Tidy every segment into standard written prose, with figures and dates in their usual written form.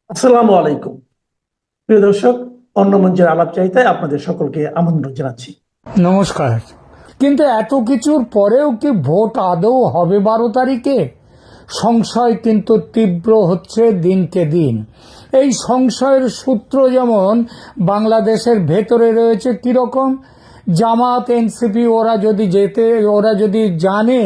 আসসালামু আলাইকুম। প্রিয় দর্শক, অন্য মঞ্চের আলাপ চাইতায় আপনাদের সকলকে আমন্ত্রণ জানাচ্ছি। নমস্কার। কিন্তু এত কিছুর পরেও কি ভোট আদৌ হবে 12 তারিখে? সংশয় কিন্তু তীব্র হচ্ছে দিনকে দিন। এই সংশয়ের সূত্র যেমন বাংলাদেশের ভেতরে রয়েছে কিরকম, জামাত এনসিপি ওরা যদি জানে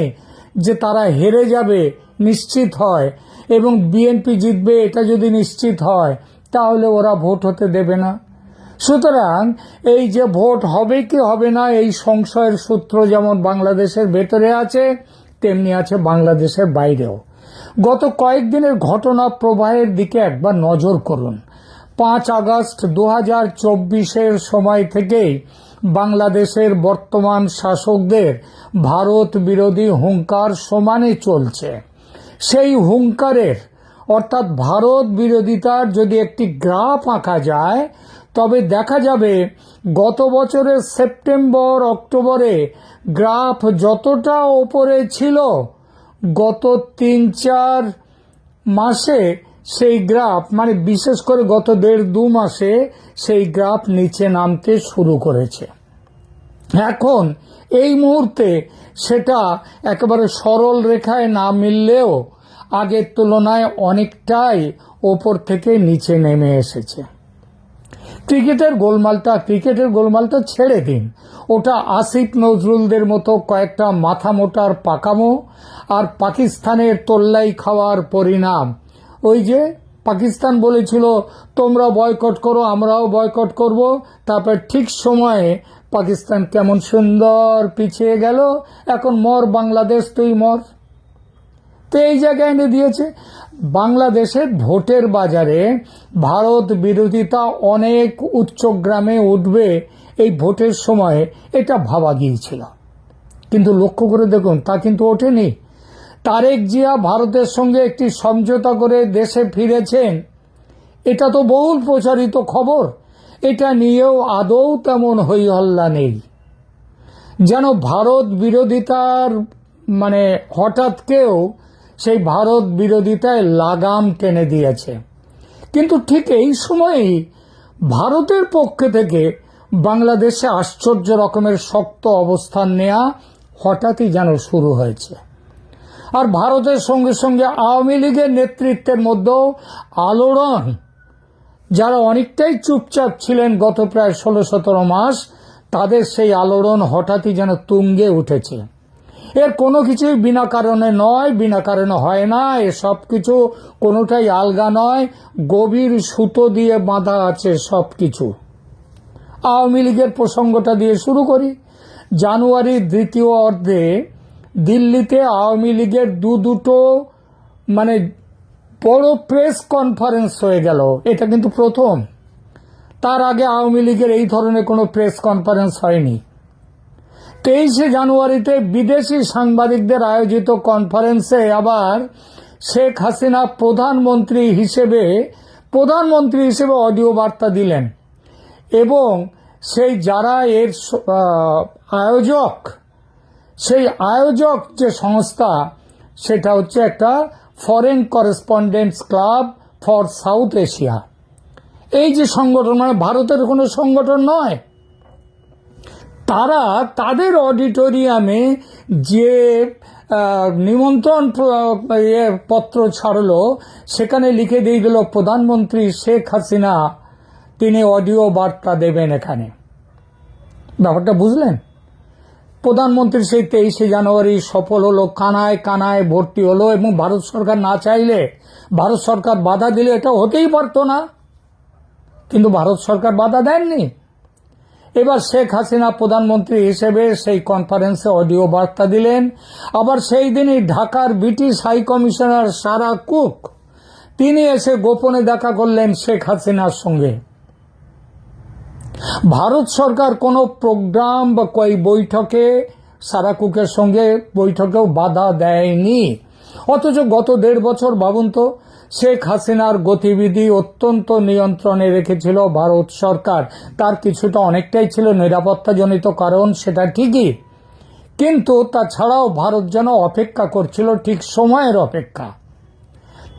যে তারা হেরে যাবে নিশ্চিত হয় এবং বিএনপি জিতবে এটা যদি নিশ্চিত হয়, তাহলে ওরা ভোট হতে দেবে না। সুতরাং এই যে ভোট হবে কি হবে না এই সংশয়ের সূত্র যেমন বাংলাদেশের ভেতরে আছে, তেমনি আছে বাংলাদেশের বাইরেও। গত কয়েকদিনের ঘটনা প্রবাহের দিকে একবার নজর করুন। 5 আগস্ট 2024-এর সময় থেকেই বাংলাদেশের বর্তমান শাসকদের ভারত বিরোধী হুঙ্কার সমানে চলছে। সেই হুঙ্কারের অর্থাৎ ভারত বিরোধিতার যদি একটি গ্রাফ আঁকা যায়, তবে দেখা যাবে গত বছরের সেপ্টেম্বর অক্টোবরে গ্রাফ যতটা ওপরে ছিল, গত 3-4 মাসে সেই গ্রাফ বিশেষ করে গত 1.5-2 মাসে সেই গ্রাফ নিচে নামতে শুরু করেছে। এখন এই মুহূর্তে সেটা একেবারে সরল রেখায় না মিললেও আগের তুলনায় অনেকটাই ওপর থেকে নিচে নেমে এসেছে। ক্রিকেটের গোলমালটা ছেড়ে দিন, ওটা আসিফ নজরুলদের মতো কয়েকটা মাথা মোটার পাকামো আর পাকিস্তানের তোল্লাই খাওয়ার পরিণাম। ওই যে পাকিস্তান বলেছিল তোমরা বয়কট করো, আমরাও বয়কট করব, তারপর ঠিক সময়ে পাকিস্তান কেমন সুন্দর পিছিয়ে গেল, এখন মর বাংলাদেশ তুই মর। তো এই জায়গায় এনে দিয়েছে। বাংলাদেশের ভোটের বাজারে ভারত বিরোধিতা অনেক উচ্চগ্রামে উঠবে এই ভোটের সময়, এটা ভাবা গিয়েছিল। কিন্তু লক্ষ্য করে দেখুন, তা কিন্তু ওঠেনি। তারেক জিয়া ভারতের সঙ্গে একটি সমঝোতা করে দেশে ফিরেছেন, এটা তো বহুল প্রচারিত খবর। এটা নিয়েও আদৌ তেমন হইহল্লা নেই। যেন ভারত বিরোধিতার হঠাৎ কেউ সেই ভারত বিরোধিতায় লাগাম টেনে দিয়েছে। কিন্তু ঠিক এই সময়েই ভারতের পক্ষ থেকে বাংলাদেশে আশ্চর্য রকমের শক্ত অবস্থান নেওয়া হঠাৎই যেন শুরু হয়েছে। আর ভারতের সঙ্গে সঙ্গে আওয়ামী লীগের নেতৃত্বের মধ্যেও আলোড়ন। যারা অনেকটাই চুপচাপ ছিলেন গত প্রায় 16-17 মাস, তাদের সেই আলোড়ন হঠাৎই যেন তুঙ্গে উঠেছে। এর কোনো কিছুই বিনা কারণে নয়, বিনা কারণে হয় না। এ সব কিছু কোনোটাই আলগা নয়, গভীর সুতো দিয়ে বাঁধা আছে সব কিছু। আওয়ামী লীগের প্রসঙ্গটা দিয়ে শুরু করি। জানুয়ারির দ্বিতীয় অর্ধে দিল্লিতে আওয়ামী লীগের দুটো বড় প্রেস কনফারেন্স হয়ে গেল। এটা কিন্তু প্রথম। তার আগে আওয়ামী লীগের এই ধরনের কোনো প্রেস কনফারেন্স হয়নি। 23শে জানুয়ারিতে বিদেশি সাংবাদিকদের আয়োজিত কনফারেন্সে আবার শেখ হাসিনা প্রধানমন্ত্রী হিসেবে অডিও বার্তা দিলেন এবং সেই যারা এর আয়োজক, সেই আয়োজক যে সংস্থা, সেটা হচ্ছে একটা foreign correspondents club for south Asia. এই যে সংগঠন ভারতের কোনো সংগঠন নয়, তারা তাদের অডিটোরিয়ামে যে নিমন্ত্রণ পত্র ছাড়লো, সেখানে লিখে দিয়ে দিল প্রধানমন্ত্রী শেখ হাসিনা তিনি অডিও বার্তা দেবেন এখানে। ব্যাপারটা বুঝলেন? প্রধানমন্ত্রী সেই 23শে জানুয়ারি সফল হলো, কানায় কানায় ভর্তি হলো এবং ভারত সরকার না চাইলে, ভারত সরকার বাধা দিলে এটা হতেই পারতো না, কিন্তু ভারত সরকার বাধা দেননি। এবার শেখ হাসিনা প্রধানমন্ত্রী হিসেবে সেই কনফারেন্সে অডিও বার্তা দিলেন। আবার সেই দিনই ঢাকার British high commissioner Sarah Cook তিনি এসে গোপনে দেখা করলেন শেখ হাসিনার সঙ্গে। ভারত সরকার কোনো প্রোগ্রাম বা বৈঠকে সারা কুকের সঙ্গে বৈঠকেও বাধা দেয়নি। অথচ গত 1.5 বছর ভাবুন তো, শেখ হাসিনার গতিবিধি অত্যন্ত নিয়ন্ত্রণে রেখেছিল ভারত সরকার। তার কিছুটা অনেকটাই ছিল নিরাপত্তাজনিত কারণ, সেটা ঠিকই, কিন্তু তাছাড়াও ভারত যেন অপেক্ষা করছিল, ঠিক সময়ের অপেক্ষা।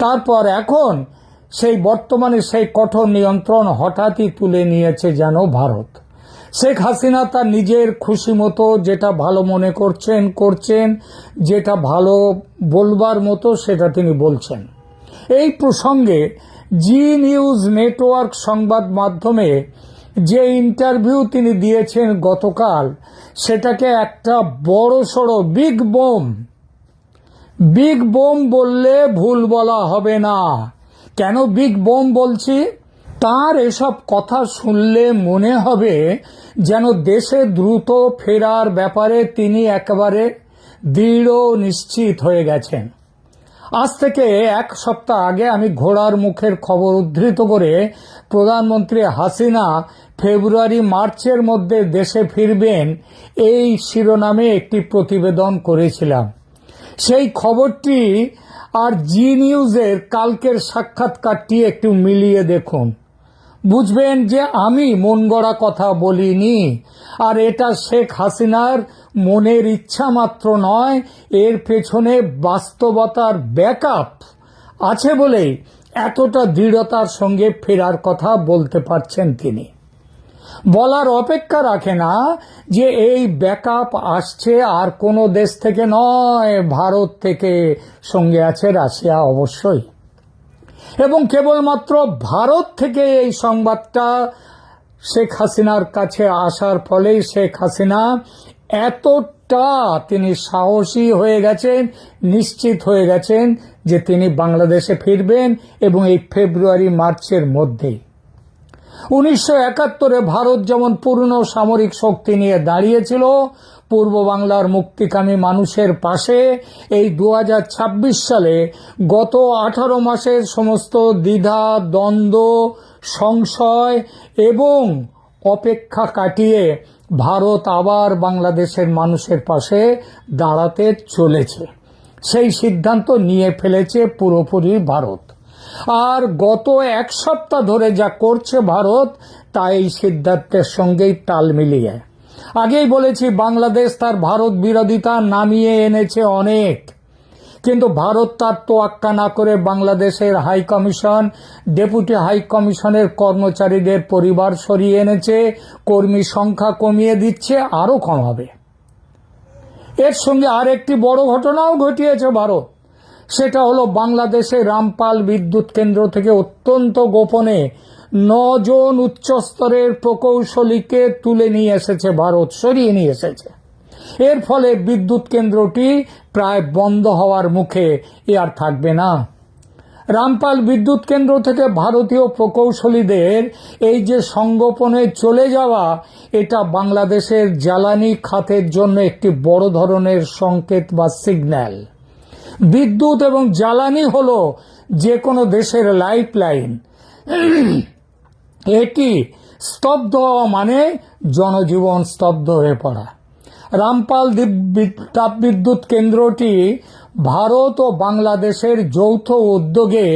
তারপর এখন সেই বর্তমানে সেই কঠোর নিয়ন্ত্রণ হঠাৎই তুলে নিয়েছে যেন ভারত। শেখ হাসিনা তার নিজের খুশি মতো যেটা ভালো মনে করছেন, যেটা ভালো বলবার মতো সেটা তিনি বলছেন। এই প্রসঙ্গে জি নিউজ নেটওয়ার্ক সংবাদ মাধ্যমে যে ইন্টারভিউ তিনি দিয়েছেন গতকাল, সেটাকে একটা বড়সড় বিগ বোম বললে ভুল বলা হবে না। কেন বিগ বোম বলছি? তার এসব কথা শুনলে মনে হবে যেন দেশে দ্রুত ফেরার ব্যাপারে তিনি একেবারে দৃঢ় নিশ্চিত হয়ে গেছেন। আজ থেকে এক সপ্তাহ আগে আমি ঘোড়ার মুখের খবর উদ্ধৃত করে প্রধানমন্ত্রী হাসিনা ফেব্রুয়ারি মার্চের মধ্যে দেশে ফিরবেন এই শিরোনামে একটি প্রতিবেদন করেছিলাম। সেই খবরটি আর জি নিউজের কালকের সাক্ষাৎকারটি একটু মিলিয়ে দেখুন, বুঝবেন যে আমি মন গড়া কথা বলিনি। আর এটা শেখ হাসিনার মনের ইচ্ছা মাত্র নয়, এর পেছনে বাস্তবতার ব্যাকআপ আছে বলেই এতটা দৃঢ়তার সঙ্গে ফেরার কথা বলতে পারছেন তিনি। বলার অপেক্ষা রাখে না যে এই ব্যাকআপ আসছে আর কোনো দেশ থেকে নয়, ভারত থেকে, সঙ্গে আছে রাশিয়া অবশ্যই। এবং কেবলমাত্র ভারত থেকে এই সংবাদটা শেখ হাসিনার কাছে আসার ফলেই শেখ হাসিনা এতটা তিনি সাহসী হয়ে গেছেন, নিশ্চিত হয়ে গেছেন যে তিনি বাংলাদেশে ফিরবেন এবং এই ফেব্রুয়ারি মার্চের মধ্যেই। 1971-এ ভারত যেমন পূর্ণ সামরিক শক্তি নিয়ে দাঁড়িয়েছিল পূর্ব বাংলার মুক্তিকামী মানুষের পাশে, এই 2026 সালে গত 18 মাসের সমস্ত দ্বিধা, দ্বন্দ্ব, সংশয় এবং অপেক্ষা কাটিয়ে ভারত আবার বাংলাদেশের মানুষের পাশে দাঁড়াতে চলেছে। সেই সিদ্ধান্ত নিয়ে ফেলেছে পুরোপুরি ভারত। আর গত এক সপ্তাহ ধরে যা করছে ভারত, তা এই সিদ্ধান্তের সঙ্গেই তাল মিলিয়ে। আগেই বলেছি, বাংলাদেশ তার ভারত বিরোধিতা নামিয়ে এনেছে অনেক, কিন্তু ভারত তার তোয়াক্কা না করে বাংলাদেশের হাই কমিশন, ডেপুটি হাই কমিশনের কর্মচারীদের পরিবার সরিয়ে এনেছে, কর্মী সংখ্যা কমিয়ে দিচ্ছে, আরো কমাবে। এর সঙ্গে আরেকটি বড় ঘটনাও ঘটিয়েছে ভারত। সেটা হলো বাংলাদেশের রামপাল বিদ্যুৎ কেন্দ্র থেকে অত্যন্ত গোপনে 9 জন উচ্চস্তরের প্রকৌশলীকে তুলে নিয়ে এসেছে ভারত, সরিয়ে নিয়ে এসেছে। এর ফলে বিদ্যুৎ কেন্দ্রটি প্রায় বন্ধ হওয়ার মুখে, এ আর থাকবে না। রামপাল বিদ্যুৎ কেন্দ্র থেকে ভারতীয় প্রকৌশলীদের এই যে সংগোপনে চলে যাওয়া, এটা বাংলাদেশের জ্বালানি খাতের জন্য একটি বড় ধরনের সংকেত বা সিগন্যাল। বিদ্যুৎ এবং জ্বালানি হলো যে কোনো দেশের লাইফলাইন। এটি স্তব্ধ হওয়া মানে জনজীবন স্তব্ধ হয়ে পড়া। রামপাল তাপবিদ্যুৎ কেন্দ্রটি ভারত ও বাংলাদেশের যৌথ উদ্যোগে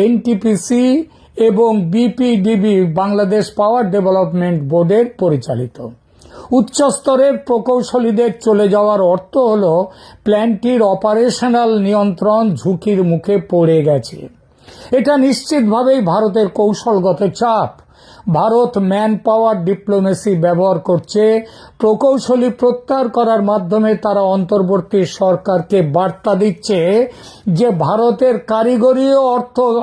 এনটিপিসি এবং বিপিডিবি বাংলাদেশ পাওয়ার ডেভেলপমেন্ট বোর্ডের পরিচালিত। উচ্চস্তরের প্রকৌশলীদের চলে যাওয়ার অর্থ হল প্ল্যান্টটির অপারেশনাল নিয়ন্ত্রণ ঝুঁকির মুখে পড়ে গেছে। এটা নিশ্চিতভাবেই ভারতের কৌশলগত চাপ। ভারত ম্যান পাওয়ার ডিপ্লোমেসি ব্যবহার করছে। প্রকৌশলী প্রত্যাহার করার মাধ্যমে তারা অন্তর্বর্তী সরকারকে বার্তা দিচ্ছে যে ভারতের কারিগরি ও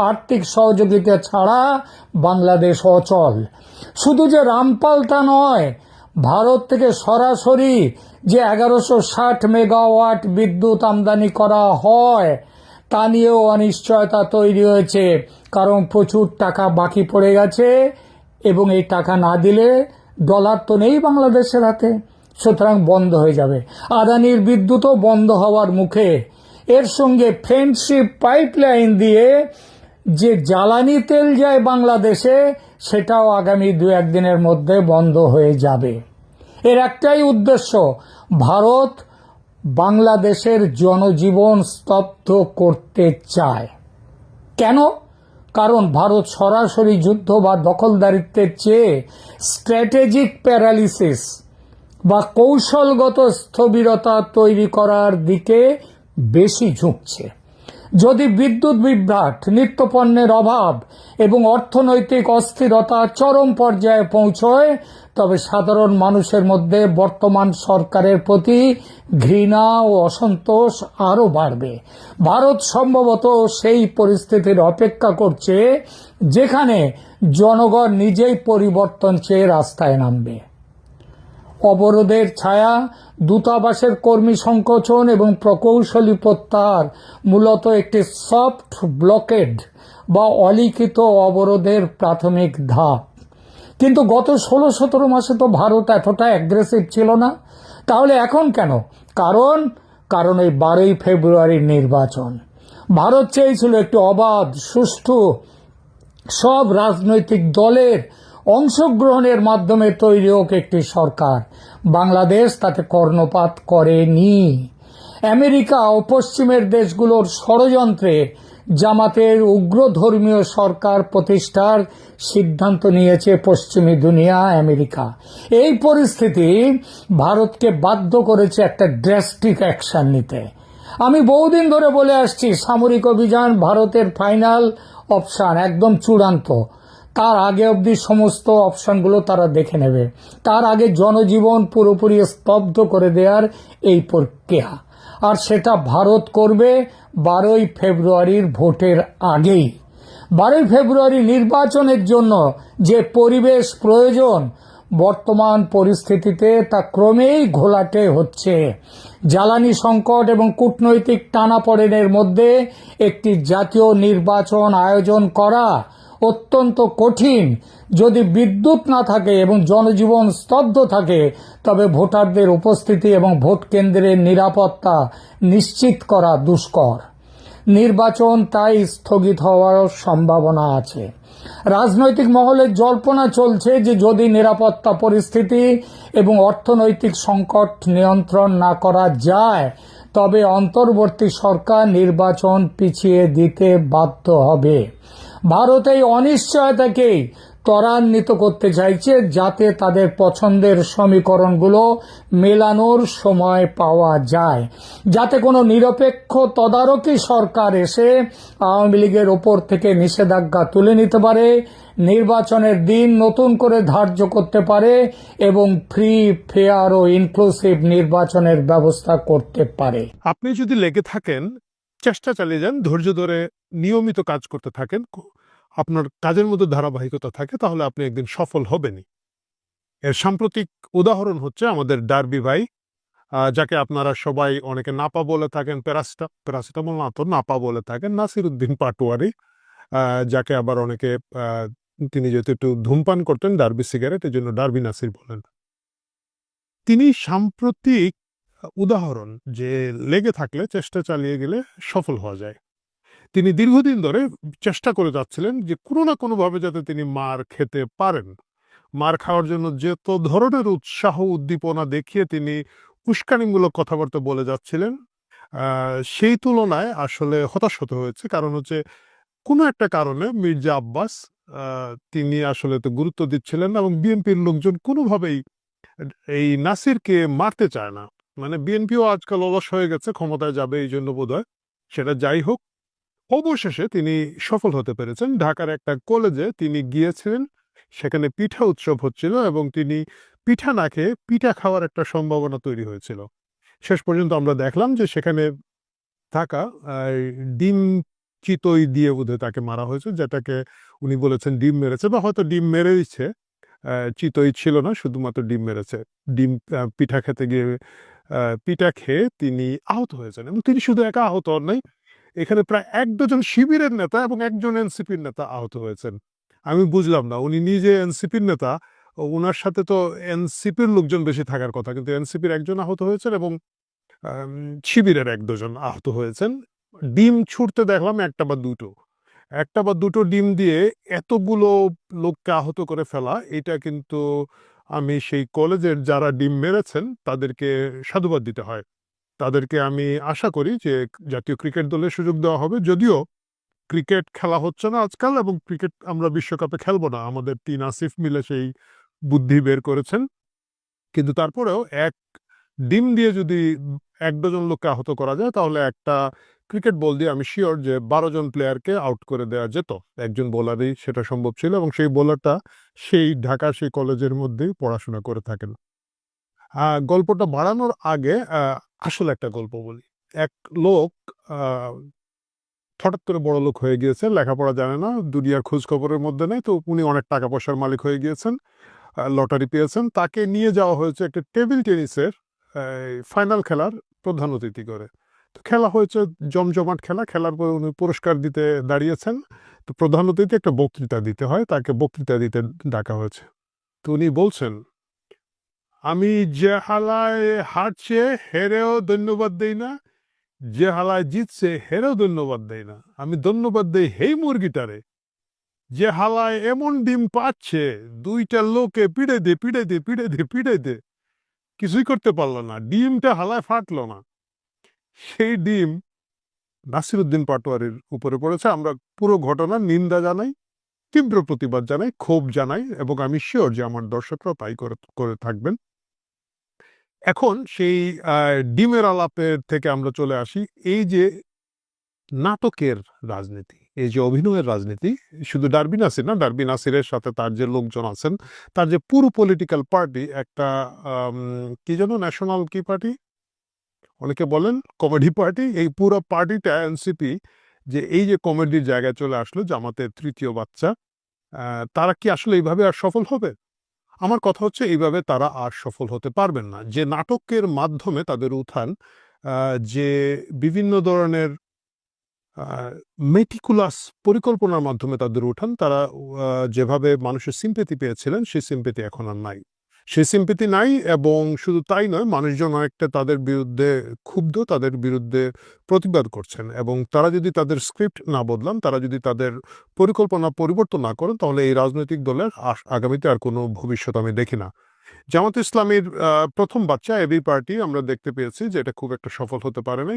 আর্থিক সহযোগিতা ছাড়া বাংলাদেশ অচল। শুধু যে রামপাল তা নয়, ভারত থেকে সরাসরি যে 1160 মেগাওয়াট বিদ্যুৎ আমদানি করা হয়, তা নিয়েও অনিশ্চয়তা তৈরি হয়েছে। কারণ প্রচুর টাকা বাকি পড়ে গেছে এবং এই টাকা না দিলে ডলার তো নেই বাংলাদেশের হাতে, সুতরাং বন্ধ হয়ে যাবে। আদানির বিদ্যুৎও বন্ধ হওয়ার মুখে। এর সঙ্গে ফ্রেন্ডশিপ পাইপলাইন দিয়ে যে জ্বালানি তেল যায় বাংলাদেশে, সেটাও আগামী 2-1 দিনের মধ্যে বন্ধ হয়ে যাবে। এর একটাই উদ্দেশ্য, ভারত বাংলাদেশের জনজীবন স্তব্ধ করতে চায়। কেন? কারণ ভারত সরাসরি যুদ্ধ বা দখলদারিত্বের চেয়ে স্ট্র্যাটেজিক প্যারালিসিস বা কৌশলগত স্থবিরতা তৈরি করার দিকে বেশি ঝুঁকছে। যদি বিদ্যুৎ বিভ্রাট, নিত্যপণ্যের অভাব এবং অর্থনৈতিক অস্থিরতা চরম পর্যায়ে পৌঁছয়, তবে সাধারণ মানুষের মধ্যে বর্তমান সরকারের প্রতি ঘৃণা ও অসন্তোষ আরও বাড়বে। ভারত সম্ভবত সেই পরিস্থিতির অপেক্ষা করছে যেখানে জনগণ নিজেই পরিবর্তন চেয়ে রাস্তায় নামবে। অবরোধের ছায়া, দূতাবাসের কর্মী সংকোচন এবং প্রকৌশলী প্রত্যাহার মূলত একটি সফট ব্লকেড বা অলিখিত অবরোধের প্রাথমিক ধাপ। কিন্তু গত 16-17 মাসে তো ভারত এতটা অ্যাগ্রেসিভ ছিল না। তাহলে এখন কেন? কারণ এই 12ই ফেব্রুয়ারির নির্বাচন। ভারত চেয়েছিল একটি অবাধ, সুষ্ঠু, সব রাজনৈতিক দলের অংশগ্রহণের মাধ্যমে তৈরি হোক একটি সরকার। বাংলাদেশ তাতে কর্ণপাত করেনি। আমেরিকা ও পশ্চিমের দেশগুলোর ষড়যন্ত্রে জামাতের উগ্র ধর্মীয় সরকার প্রতিষ্ঠার সিদ্ধান্ত নিয়েছে পশ্চিমী দুনিয়া, আমেরিকা। এই পরিস্থিতি ভারতকে বাধ্য করেছে একটা ড্রাস্টিক অ্যাকশন নিতে। আমি বহুদিন ধরে বলে আসছি, সামরিক অভিযান ভারতের ফাইনাল অপশন, একদম চূড়ান্ত। তার আগে অবধি সমস্ত অপশনগুলো তারা দেখে নেবে। তার আগে জনজীবন পুরোপুরি স্তব্ধ করে দেওয়ার এই প্রক্রিয়া, আর সেটা ভারত করবে 12ই ফেব্রুয়ারির ভোটের আগেই। 12ই ফেব্রুয়ারি নির্বাচনের জন্য যে পরিবেশ প্রয়োজন, বর্তমান পরিস্থিতিতে তা ক্রমেই ঘোলাটে হচ্ছে। জ্বালানি সংকট এবং কূটনৈতিক টানাপোড়েনের মধ্যে একটি জাতীয় নির্বাচন আয়োজন করা অত্যন্ত কঠিন। যদি বিদ্যুৎ না থাকে এবং জনজীবন স্তব্ধ থাকে, তবে ভোটারদের উপস্থিতি এবং ভোট কেন্দ্রের নিরাপত্তা নিশ্চিত করা দুষ্কর। নির্বাচন তাই স্থগিত হওয়ার সম্ভাবনা আছে। রাজনৈতিক মহলে জল্পনা চলছে যে যদি নিরাপত্তা পরিস্থিতি এবং অর্থনৈতিক সংকট নিয়ন্ত্রণ না করা যায়, তবে অন্তর্বর্তী সরকার নির্বাচন পিছিয়ে দিতে বাধ্য হবে। ভারত এই অনিশ্চয়তাকেই ত্বরান্বিত করতে চাইছে, যাতে তাদের পছন্দের সমীকরণগুলো মেলানোর সময় পাওয়া যায়, যাতে কোনো নিরপেক্ষ তদারকি সরকার এসে আওয়ামী লীগের ওপর থেকে নিষেধাজ্ঞা তুলে নিতে পারে, নির্বাচনের দিন নতুন করে ধার্য করতে পারে এবং ফ্রি, ফেয়ার ও ইনক্লুসিভ নির্বাচনের ব্যবস্থা করতে পারে। আপনি যদি লেগে থাকেন, চেষ্টা চালিয়ে যান, ধৈর্য ধরে নিয়মিত কাজ করতে থাকেন, আপনার কাজের মধ্যে ধারাবাহিকতা থাকে, তাহলে আপনি একদিন সফল হবেনই। এর সাম্প্রতিক উদাহরণ হচ্ছে আমাদের ডার্বি ভাই, যাকে আপনারা সবাই অনেকে নাপা বলে থাকেন, প্যারাসিটামল না তো নাপা বলে থাকেন, নাসিরউদ্দিন পাটোয়ারি, যাকে আবার অনেকে তিনি যেহেতু একটু ধূমপান করতেন, ডার্বি সিগারেট, এই জন্য ডার্বি নাসির বলেন। তিনি সাম্প্রতিক উদাহরণ যে লেগে থাকলে, চেষ্টা চালিয়ে গেলে সফল হওয়া যায়। তিনি দীর্ঘদিন ধরে চেষ্টা করে যাচ্ছিলেন যে কোনো না কোনোভাবে যাতে তিনি মার খেতে পারেন। মার খাওয়ার জন্য যত ধরনের উৎসাহ উদ্দীপনা দেখিয়ে তিনি উস্কানিমূলক কথাবার্তা বলে যাচ্ছিলেন, সেই তুলনায় আসলে হতাশ হতে হয়েছে। কারণ হচ্ছে কোনো একটা কারণে মির্জা আব্বাস তিনি আসলে তো গুরুত্ব দিচ্ছিলেন না, এবং বিএনপির লোকজন কোনোভাবেই এই নাসিরকে মারতে চায় না। মানে বিএনপিও আজকাল অলস হয়ে গেছে, ক্ষমতায় যাবে এই জন্য বোধহয়। সেটা যাই হোক, অবশেষে তিনি সফল হতে পেরেছেন। ঢাকার একটা কলেজে তিনি গিয়েছিলেন, সেখানে পিঠা উৎসব হচ্ছিল এবং তিনি পিঠা না খেয়ে পিঠা খাওয়ার একটা সম্ভাবনা তৈরি হয়েছিল। শেষ পর্যন্ত আমরা দেখলাম যে সেখানে থাকা ডিম চিতই দিয়ে বোধহয় তাকে মারা হয়েছে, যেটাকে উনি বলেছেন ডিম মেরেছে, বা হয়তো ডিম মেরে দিচ্ছে, চিতই ছিল না, শুধুমাত্র ডিম মেরেছে। ডিম পিঠা খেতে গিয়ে পিঠা খেয়ে তিনি আহত হয়েছেন, এবং তিনি শুধু একা আহত হন নাই, এখানে প্রায় 1 ডজন শিবিরের নেতা এবং 1 জন এনসিপির নেতা আহত হয়েছেন। আমি বুঝলাম না, উনি নিজে এনসিপির নেতা, ওনার সাথে তো এনসিপির লোকজন বেশি থাকার কথা, কিন্তু এনসিপির 1 জন আহত হয়েছেন এবং শিবিরের 1-2 জন আহত হয়েছেন। ডিম ছুটতে দেখলাম একটা বা দুটো ডিম দিয়ে এতগুলো লোককে আহত করে ফেলা, এটা কিন্তু আমি সেই কলেজের যারা ডিম মেরেছেন তাদেরকে সাধুবাদ দিতে হয়। তাদেরকে আমি আশা করি যে জাতীয় ক্রিকেট দলে সুযোগ দেওয়া হবে। যদিও ক্রিকেট খেলা হচ্ছে না আজকাল, এবং ক্রিকেট আমরা বিশ্বকাপে খেলবো না, আমাদের 3 আসিফ মিলে সেই বুদ্ধি বের করেছেন। কিন্তু তারপরেও এক ডিম দিয়ে যদি 1 ডজন লোককে আহত করা যায়, তাহলে একটা ক্রিকেট বল দিয়ে আমি শিওর যে 12 জন প্লেয়ারকে আউট করে দেওয়া যেত, একজন বোলারই সেটা সম্ভব ছিল, এবং সেই বোলারটা সেই ঢাকা সেই কলেজের মধ্যেই পড়াশোনা করে থাকেন। গল্পটা বাড়ানোর আগে আসলে একটা গল্প বলি। এক লোক হঠাৎ করে বড় লোক হয়ে গিয়েছে, লেখাপড়া জানে না, দুনিয়ার খোঁজ খবরের মধ্যে নেই, তো উনি অনেক টাকা পয়সার মালিক হয়ে গিয়েছেন, লটারি পেয়েছেন, তাকে নিয়ে যাওয়া হয়েছে একটা টেবিল টেনিসের ফাইনাল খেলার প্রধান অতিথি করে। তো খেলা হয়েছে, জমজমাট খেলা, খেলার পরে উনি পুরস্কার দিতে দাঁড়িয়েছেন। তো প্রধান অতিথি একটা বক্তৃতা দিতে হয়, তাকে বক্তৃতা দিতে ডাকা হয়েছে। তো উনি বলছেন, আমি যে হালায় হারছে হেরেও ধন্যবাদ দেই না, যে হালায় জিতছে হেরেও ধন্যবাদ দেই না, আমি ধন্যবাদ দেই হেই মুরগিটারে, যে হালায় এমন ডিম পাচ্ছে 2টা লোকে পিড়ে দে পিড়ে দে পিড়ে দে পিড়ে দে, কিছুই করতে পারলো না, ডিমটা হালায় ফাটলো না। সেই ডিম নাসিরউদ্দিন পাটোয়ারির উপরে পড়েছে। আমরা পুরো ঘটনার নিন্দা জানাই, তীব্র প্রতিবাদ জানাই, ক্ষোভ জানাই, এবং আমি শিওর যে আমার দর্শকরা তাই করে থাকবেন। এখন সেই ডিমের আলাপের থেকে আমরা চলে আসি এই যে নাটকের রাজনীতি, এই যে অভিনয়ের রাজনীতি। শুধু ডারবি নাসির না, ডারবি নাসিরের সাথে তার যে লোকজন আছেন, তার যে পুরো পলিটিক্যাল পার্টি, একটা কি যেন ন্যাশনাল কি পার্টি অনেকে বলেন, কমেডি পার্টি, এই পুরো পার্টিটা এনসিপি যে এই যে কমেডির জায়গায় চলে আসলো, জামাতের তৃতীয় বাচ্চা, তারা কি আসলে এইভাবে আর সফল হবে? আমার কথা হচ্ছে এইভাবে তারা আর সফল হতে পারবেন না। যে নাটকের মাধ্যমে তাদের উত্থান, যে বিভিন্ন ধরনের মেটিকুলাস পরিকল্পনার মাধ্যমে তাদের উঠান, তারা যেভাবে মানুষের সিম্পেথি পেয়েছিলেন সেই সিম্পেথি এখন আর নাই, সেই সিম্পেথি নাই। এবং শুধু তাই নয়, মানুষজন অনেকটা তাদের বিরুদ্ধে ক্ষুব্ধ, তাদের বিরুদ্ধে প্রতিবাদ করছেন, এবং তারা যদি তাদের স্ক্রিপ্ট না বদলান, তারা যদি তাদের পরিকল্পনা পরিবর্তন না করেন, তাহলে এই রাজনৈতিক দলের আগামীতে আর কোনো ভবিষ্যৎ আমি দেখি না। জামাত ইসলামীর প্রথম বাচ্চা এবি পার্টি আমরা দেখতে পেয়েছি যে এটা খুব একটা সফল হতে পারে না।